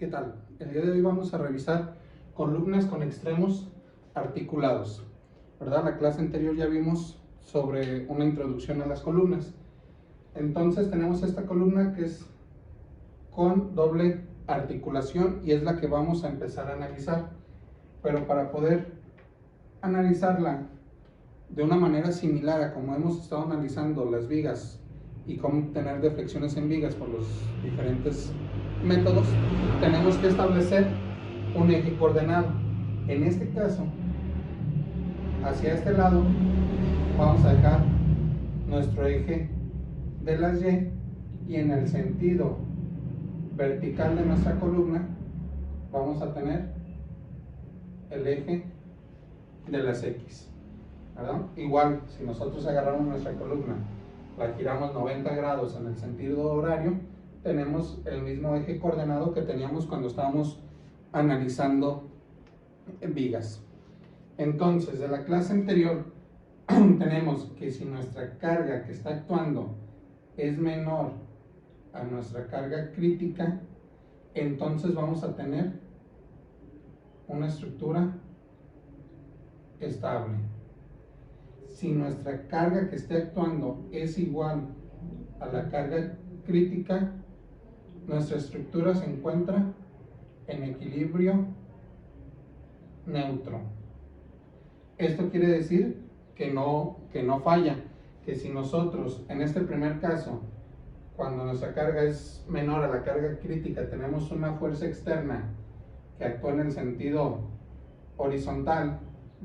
¿Qué tal? El día de hoy vamos a revisar columnas con extremos articulados, ¿verdad? La clase anterior ya vimos sobre una introducción a las columnas. Entonces tenemos esta columna que es con doble articulación y es la que vamos a empezar a analizar. Pero para poder analizarla de una manera similar a como hemos estado analizando las vigas y cómo tener deflexiones en vigas por los diferentes métodos, tenemos que establecer un eje coordenado. En este caso, hacia este lado, vamos a dejar nuestro eje de las y en el sentido vertical de nuestra columna vamos a tener el eje de las X, ¿verdad? Igual, si nosotros agarramos nuestra columna, la giramos 90 grados en el sentido horario, tenemos el mismo eje coordenado que teníamos cuando estábamos analizando vigas. Entonces, de la clase anterior tenemos que si nuestra carga que está actuando es menor a nuestra carga crítica, entonces vamos a tener una estructura estable. Si nuestra carga que esté actuando es igual a la carga crítica, nuestra estructura se encuentra en equilibrio neutro. Esto quiere decir que no falla, que si nosotros en este primer caso, cuando nuestra carga es menor a la carga crítica, tenemos una fuerza externa que actúa en el sentido horizontal,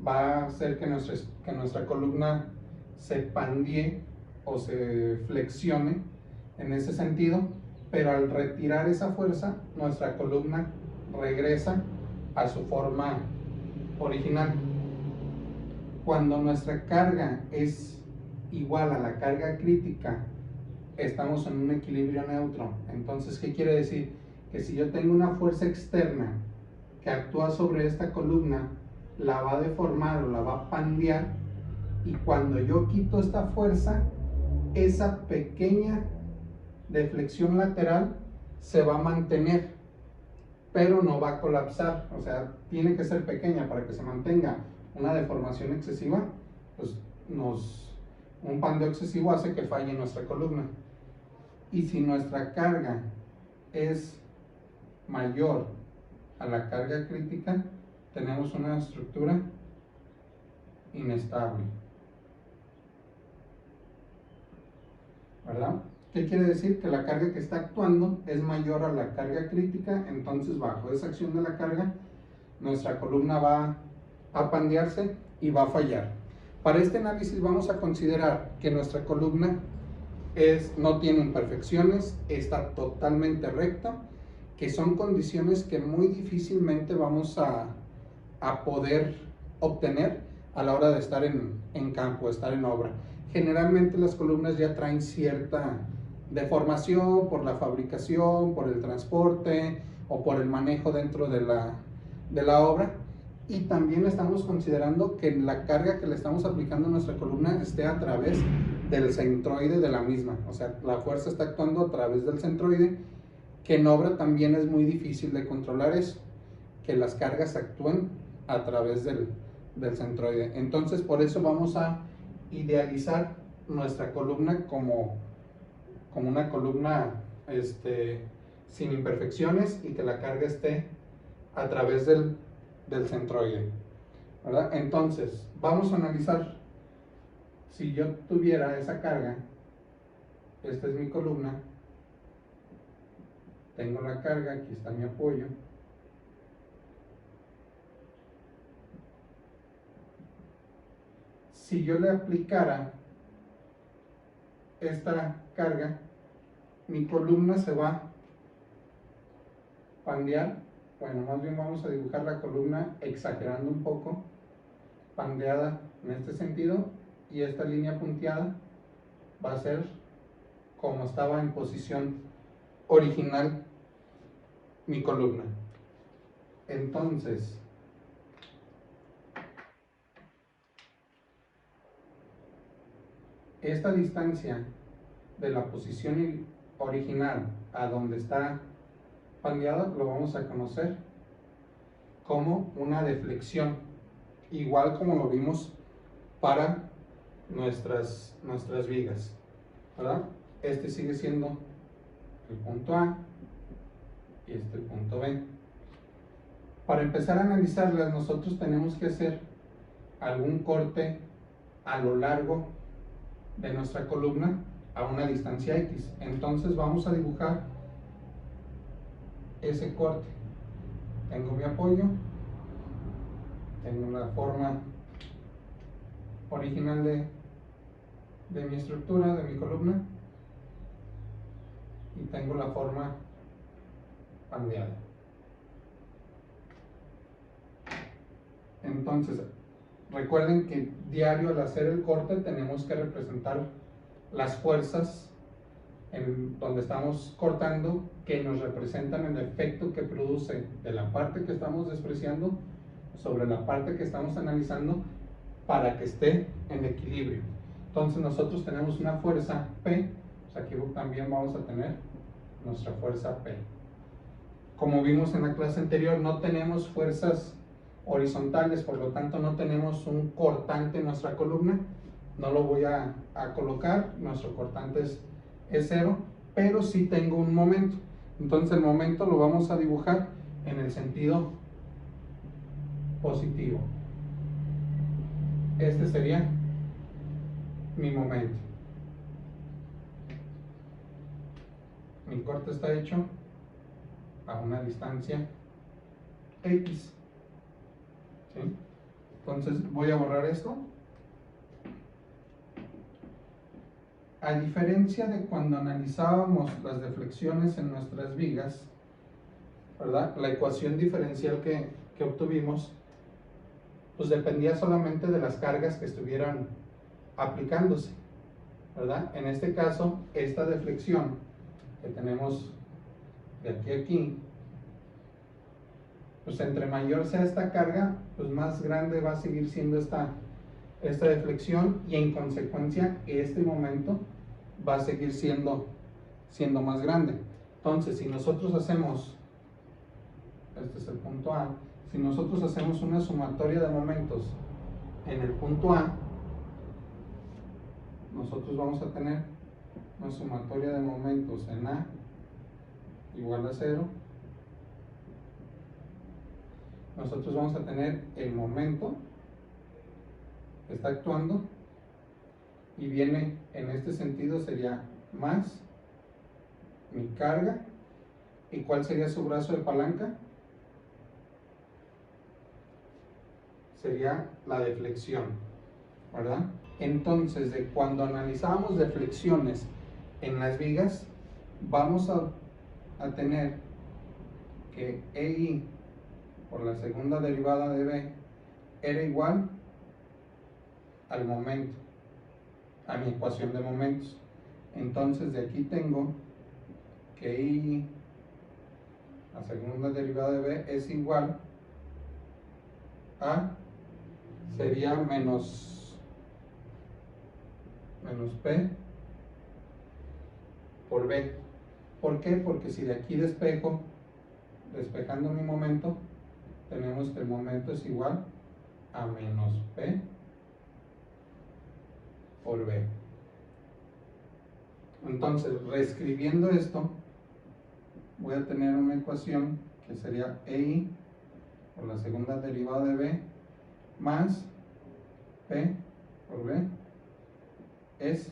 va a hacer que nuestra columna se pandee o se flexione en ese sentido, pero al retirar esa fuerza, nuestra columna regresa a su forma original. Cuando nuestra carga es igual a la carga crítica, estamos en un equilibrio neutro. Entonces, ¿qué quiere decir? Que si yo tengo una fuerza externa que actúa sobre esta columna, la va a deformar o la va a pandear, y cuando yo quito esta fuerza, esa pequeña deflexión lateral se va a mantener, pero no va a colapsar. O sea, tiene que ser pequeña para que se mantenga. Una deformación excesiva, pues un pandeo excesivo hace que falle nuestra columna. Y si nuestra carga es mayor a la carga crítica, tenemos una estructura inestable, ¿verdad? ¿Qué quiere decir? Que la carga que está actuando es mayor a la carga crítica, entonces bajo esa acción de la carga, nuestra columna va a pandearse y va a fallar. Para este análisis vamos a considerar que nuestra columna no tiene imperfecciones, está totalmente recta, que son condiciones que muy difícilmente vamos a poder obtener a la hora de estar en campo, estar en obra. Generalmente las columnas ya traen cierta deformación por la fabricación, por el transporte o por el manejo dentro de la obra, y también estamos considerando que la carga que le estamos aplicando a nuestra columna esté a través del centroide de la misma, o sea, la fuerza está actuando a través del centroide, que en obra también es muy difícil de controlar eso, que las cargas actúen a través del centroide. Entonces, por eso vamos a idealizar nuestra columna como una columna sin imperfecciones y que la carga esté a través del centroide, ¿verdad? Entonces, vamos a analizar. Si yo tuviera esa carga, esta es mi columna, tengo la carga, aquí está mi apoyo, si yo le aplicara esta carga, mi columna se va a pandear. Bueno, más bien vamos a dibujar la columna exagerando un poco, pandeada en este sentido, y esta línea punteada va a ser como estaba en posición original mi columna. Entonces, esta distancia de la posición original a donde está bandeada lo vamos a conocer como una deflexión, igual como lo vimos para nuestras vigas, ¿verdad? Este sigue siendo el punto A y este el punto B. Para empezar a analizarlas, nosotros tenemos que hacer algún corte a lo largo de nuestra columna a una distancia X. Entonces vamos a dibujar ese corte. Tengo mi apoyo, tengo la forma original de mi estructura, de mi columna, y tengo la forma bandeada. Entonces, recuerden que diario al hacer el corte tenemos que representar las fuerzas en donde estamos cortando, que nos representan el efecto que produce de la parte que estamos despreciando sobre la parte que estamos analizando para que esté en equilibrio. Entonces nosotros tenemos una fuerza P, pues aquí también vamos a tener nuestra fuerza P. Como vimos en la clase anterior, no tenemos fuerzas horizontales, por lo tanto no tenemos un cortante en nuestra columna. No lo voy a colocar, nuestro cortante es 0, pero sí tengo un momento. Entonces el momento lo vamos a dibujar en el sentido positivo. Este sería mi momento. Mi corte está hecho a una distancia X. ¿Sí? Entonces voy a borrar esto. A diferencia de cuando analizábamos las deflexiones en nuestras vigas, ¿verdad? La ecuación diferencial que obtuvimos, pues dependía solamente de las cargas que estuvieran aplicándose, ¿verdad? En este caso, esta deflexión que tenemos de aquí a aquí, pues entre mayor sea esta carga, pues más grande va a seguir siendo esta deflexión, y en consecuencia este momento va a seguir siendo más grande. Entonces, si nosotros hacemos, este es el punto A, si nosotros hacemos una sumatoria de momentos en el punto A, nosotros vamos a tener una sumatoria de momentos en A igual a 0. Nosotros vamos a tener el momento que está actuando, y viene en este sentido, sería más mi carga. ¿Y cuál sería su brazo de palanca? Sería la deflexión, ¿verdad? Entonces, de cuando analizamos deflexiones en las vigas, vamos a tener que EI por la segunda derivada de B era igual al momento, a mi ecuación de momentos. Entonces de aquí tengo que I, la segunda derivada de B, es igual a, sería menos P por B. ¿Por qué? Porque si de aquí despejando mi momento, tenemos que el momento es igual a menos P por B. Entonces, reescribiendo esto, voy a tener una ecuación que sería EI por la segunda derivada de B más P por B es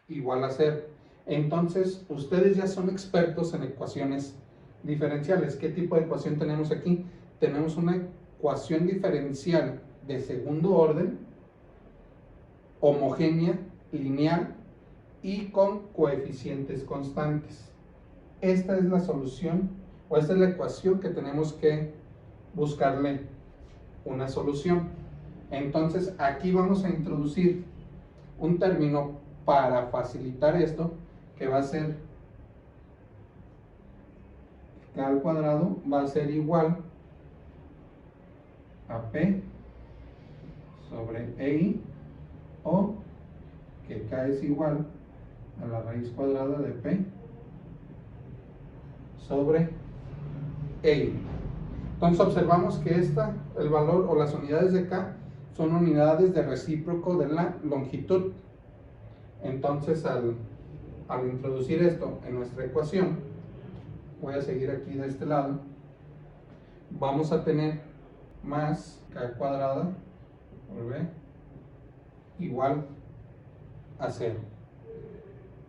igual a 0. Entonces, ustedes ya son expertos en ecuaciones diferenciales. ¿Qué tipo de ecuación tenemos aquí? Tenemos una ecuación diferencial de segundo orden, homogénea, lineal y con coeficientes constantes. Esta es la solución, o esta es la ecuación que tenemos que buscarle una solución. Entonces aquí vamos a introducir un término para facilitar esto, que va a ser K al cuadrado va a ser igual a P sobre EI, o que K es igual a la raíz cuadrada de P sobre EI. Entonces observamos que el valor o las unidades de K son unidades de recíproco de la longitud. Entonces al introducir esto en nuestra ecuación, voy a seguir aquí de este lado, vamos a tener más K cuadrada por B igual a 0.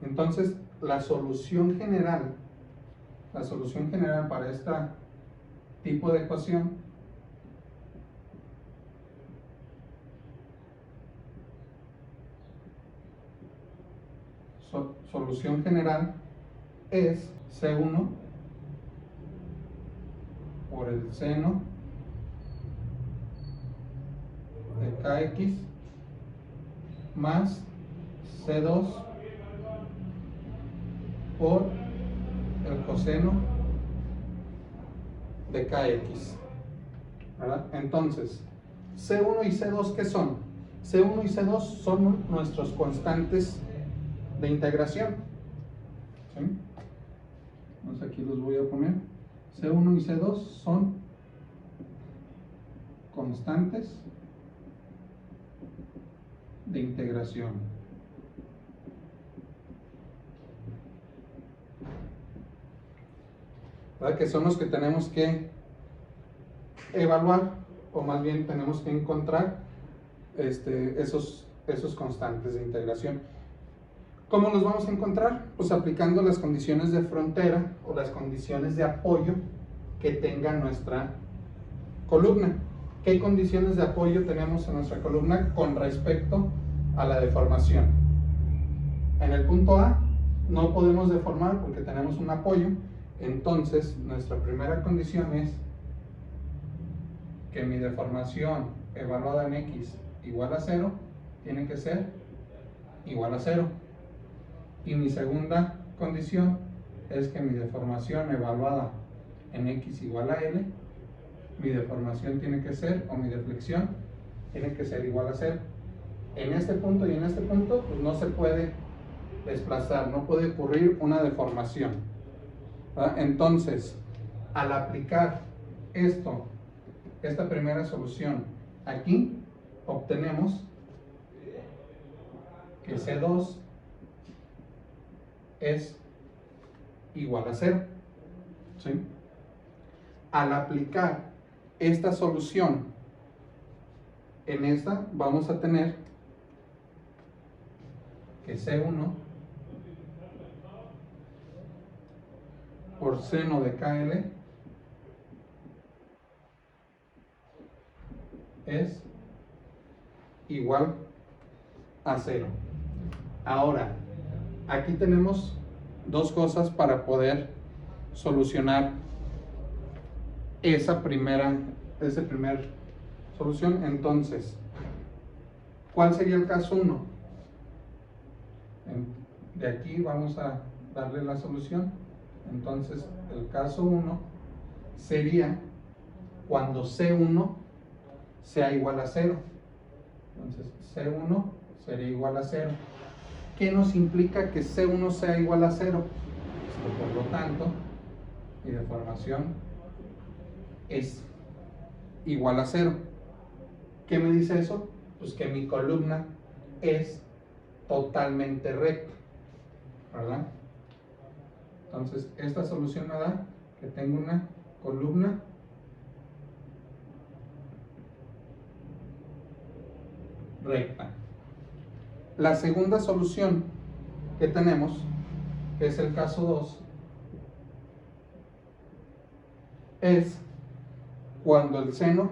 Entonces la solución general para este tipo de ecuación solución general es C1 por el seno de KX más C2 por el coseno de KX, ¿verdad? Entonces, C1 y C2, ¿qué son? C1 y C2 son nuestros constantes de integración, ¿sí? Entonces aquí los voy a poner. C1 y C2 son constantes de integración. ¿Verdad? Que son los que tenemos que evaluar, o más bien tenemos que encontrar esos constantes de integración. ¿Cómo los vamos a encontrar? Pues aplicando las condiciones de frontera o las condiciones de apoyo que tenga nuestra columna. ¿Qué condiciones de apoyo tenemos en nuestra columna con respecto a la deformación? En el punto A no podemos deformar porque tenemos un apoyo. Entonces nuestra primera condición es que mi deformación evaluada en X igual a 0 tiene que ser igual a 0. Y mi segunda condición es que mi deformación evaluada en X igual a L, mi deformación tiene que ser, o mi deflexión tiene que ser igual a 0. En este punto y en este punto, pues no se puede desplazar, no puede ocurrir una deformación, ¿verdad? Entonces, al aplicar esta primera solución aquí, obtenemos que C2 es igual a 0, ¿sí? Al aplicar esta solución en esta, vamos a tener que C1 por seno de KL es igual a 0. Ahora, aquí tenemos dos cosas para poder solucionar esa primera solución. Entonces, ¿cuál sería el caso 1? De aquí vamos a darle la solución. Entonces, el caso 1 sería cuando C1 sea igual a 0. Entonces, C1 sería igual a 0. ¿Qué nos implica que C1 sea igual a 0? Por lo tanto, mi deformación es igual a 0. ¿Qué me dice eso? Pues que mi columna es totalmente recta, ¿verdad? Entonces, esta solución me da que tengo una columna recta. La segunda solución que tenemos, que es el caso 2, es cuando el seno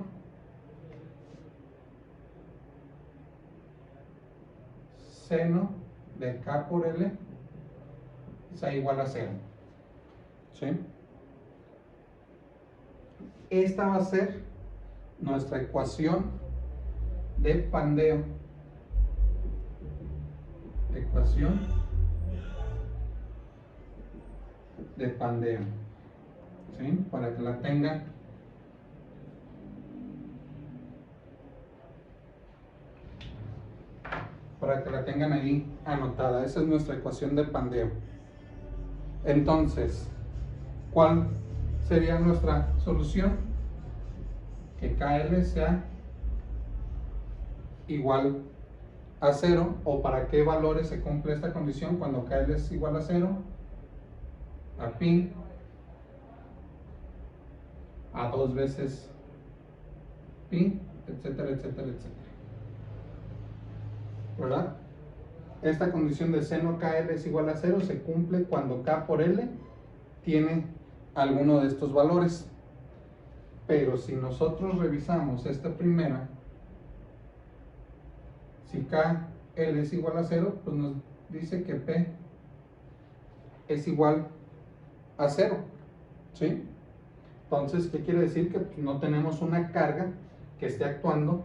de K por L sea igual a 0, ¿sí? Esta va a ser nuestra ecuación de pandeo. Ecuación de pandeo, ¿sí? Para que la tengan ahí anotada. Esa es nuestra ecuación de pandeo. Entonces, ¿cuál sería nuestra solución, que KL sea igual a 0, o para qué valores se cumple esta condición cuando KL es igual a 0, a pi a 2 veces pi, etcétera, etcétera, etcétera. ¿Verdad? Esta condición de seno KL es igual a 0 se cumple cuando K por L tiene alguno de estos valores. Pero si nosotros revisamos esta primera, si KL es igual a 0, pues nos dice que P es igual a 0, ¿sí? Entonces, ¿qué quiere decir? Que no tenemos una carga que esté actuando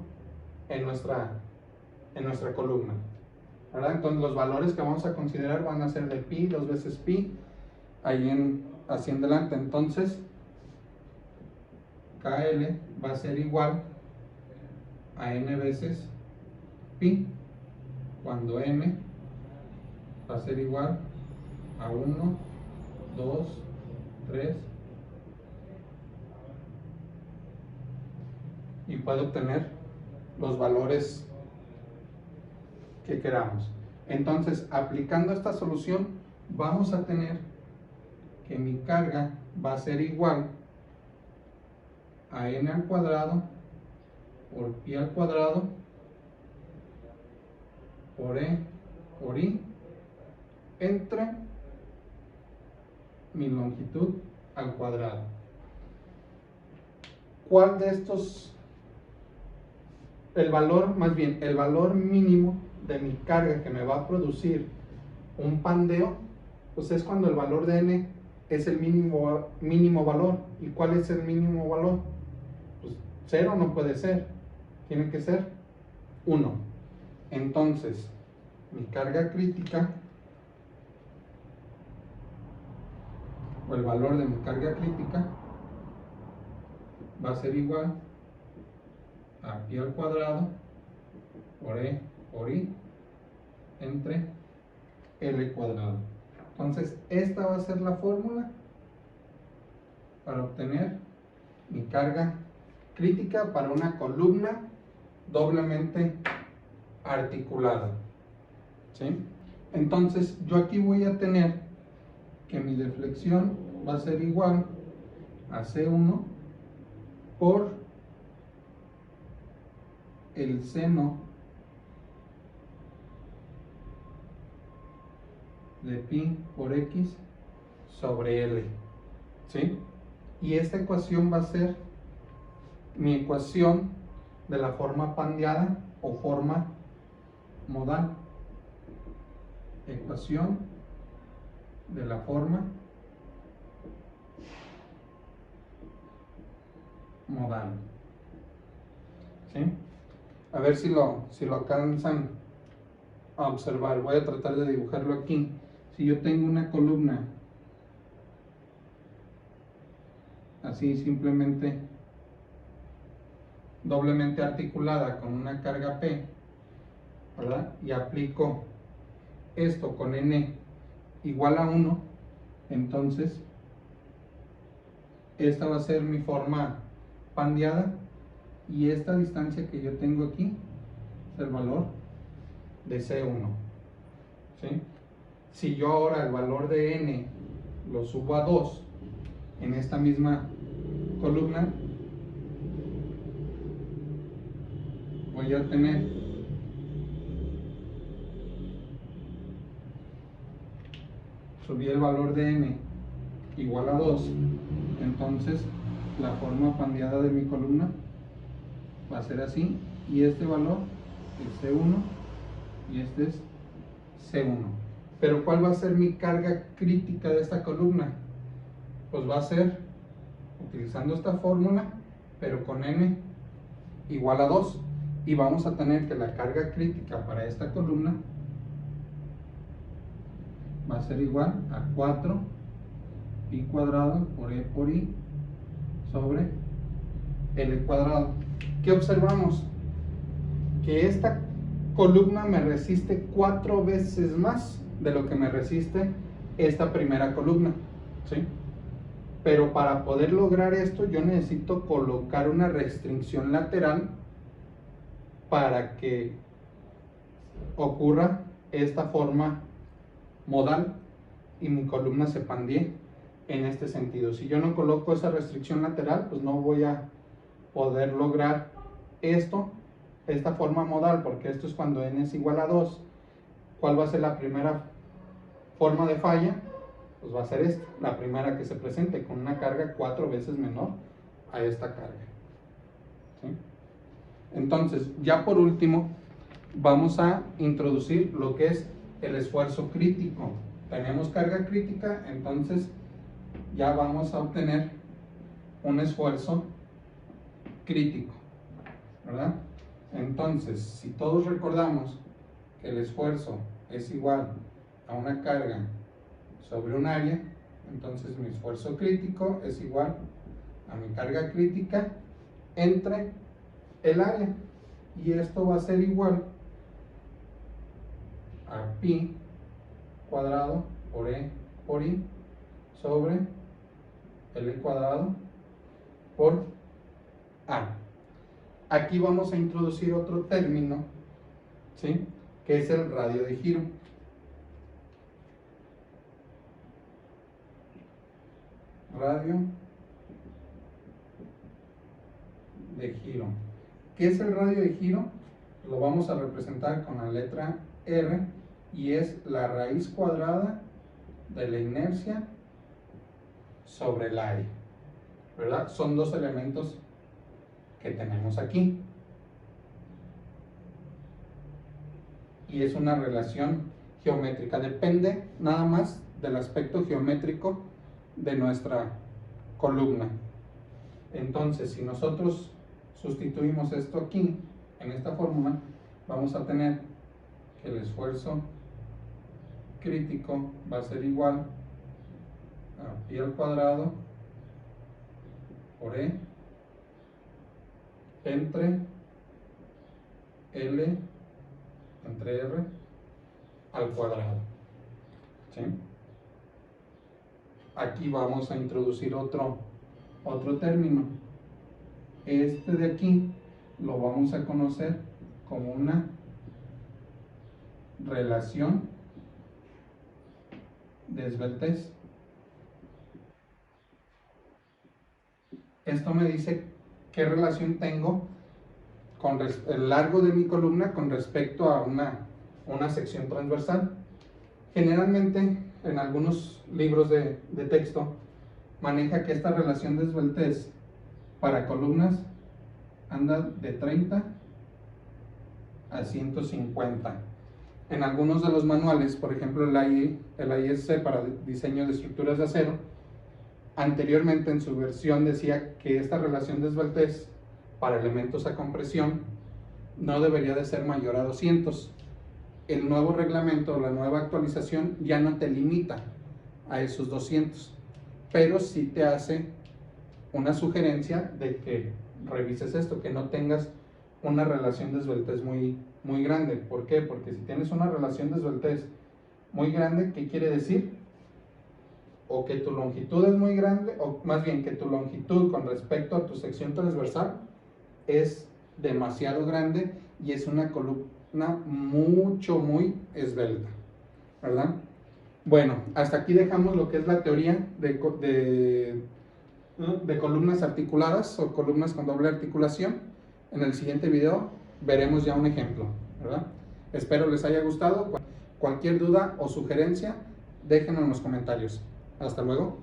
en nuestra columna, ¿verdad? Entonces, los valores que vamos a considerar van a ser de pi, 2 veces pi, así en adelante. Entonces, KL va a ser igual a n veces pi, cuando n va a ser igual a 1, 2, 3, y puedo obtener los valores que queramos. Entonces, aplicando esta solución, vamos a tener que mi carga va a ser igual a n al cuadrado por pi al cuadrado por e por i entre mi longitud al cuadrado. ¿Cuál de estos? El valor mínimo de mi carga que me va a producir un pandeo, pues es cuando el valor de n es el mínimo valor. ¿Y cuál es el mínimo valor? Pues 0 no puede ser, tiene que ser 1. Entonces, mi carga crítica, o el valor de mi carga crítica, va a ser igual a pi al cuadrado por e por i entre l cuadrado. Entonces, esta va a ser la fórmula para obtener mi carga crítica para una columna doblemente articulada, ¿sí? Entonces, yo aquí voy a tener que mi deflexión va a ser igual a C1 por el seno de pi por x sobre L, ¿sí? Y esta ecuación va a ser mi ecuación de la forma pandeada o forma modal. Ecuación de la forma modal, ¿sí? A ver si lo alcanzan a observar. Voy a tratar de dibujarlo aquí. Si yo tengo una columna así, simplemente doblemente articulada con una carga P, ¿verdad? Y aplico esto con n igual a 1, entonces esta va a ser mi forma pandeada, y esta distancia que yo tengo aquí es el valor de C1, ¿sí? Si yo ahora el valor de n lo subo a 2 en esta misma columna, voy a tener subí el valor de n igual a 2, entonces la forma pandeada de mi columna va a ser así, y este valor es C1 y este es C1. Pero ¿cuál va a ser mi carga crítica de esta columna? Pues va a ser utilizando esta fórmula, pero con n igual a 2, y vamos a tener que la carga crítica para esta columna va a ser igual a 4 pi cuadrado por e por i sobre l cuadrado. ¿Qué observamos? Que esta columna me resiste 4 veces más de lo que me resiste esta primera columna, ¿sí? Pero para poder lograr esto, yo necesito colocar una restricción lateral para que ocurra esta forma modal y mi columna se pandee en este sentido. Si yo no coloco esa restricción lateral, pues no voy a poder lograr esta forma modal, porque esto es cuando n es igual a 2. ¿Cuál va a ser la primera forma de falla? Pues va a ser esta, la primera que se presente, con una carga 4 veces menor a esta carga. ¿Sí? Entonces, ya por último, vamos a introducir lo que es el esfuerzo crítico. Tenemos carga crítica, entonces ya vamos a obtener un esfuerzo crítico, ¿verdad? Entonces, si todos recordamos que el esfuerzo es igual a una carga sobre un área, entonces mi esfuerzo crítico es igual a mi carga crítica entre el área, y esto va a ser igual a pi cuadrado por e por i sobre L cuadrado por A. Aquí vamos a introducir otro término, ¿sí?, que es el radio de giro. Radio de giro. ¿Qué es el radio de giro? Lo vamos a representar con la letra R, y es la raíz cuadrada de la inercia sobre el área, ¿verdad? Son dos elementos que tenemos aquí, y es una relación geométrica, depende nada más del aspecto geométrico de nuestra columna. Entonces, si nosotros sustituimos esto aquí en esta fórmula, vamos a tener que el esfuerzo crítico va a ser igual a pi al cuadrado por E entre L entre R al cuadrado. ¿Sí? Aquí vamos a introducir otro término. Este de aquí lo vamos a conocer como una relación de esbeltez. Esto me dice qué relación tengo con el largo de mi columna con respecto a una sección transversal. Generalmente en algunos libros de texto maneja que esta relación de esbeltez para columnas anda de 30 a 150. En algunos de los manuales, por ejemplo el AISC para diseño de estructuras de acero, anteriormente en su versión decía que esta relación de esbeltez para elementos a compresión no debería de ser mayor a 200. El nuevo reglamento, la nueva actualización ya no te limita a esos 200, pero sí te hace una sugerencia de que revises esto, que no tengas una relación de esbeltez muy grande. ¿Por qué? Porque si tienes una relación de esbeltez muy grande, ¿qué quiere decir? O que tu longitud es muy grande, o más bien que tu longitud con respecto a tu sección transversal es demasiado grande y es una columna muy esbelta, ¿verdad? Bueno, hasta aquí dejamos lo que es la teoría de columnas articuladas o columnas con doble articulación. En el siguiente video veremos ya un ejemplo, ¿verdad? Espero les haya gustado. Cualquier duda o sugerencia, déjenlo en los comentarios. Hasta luego.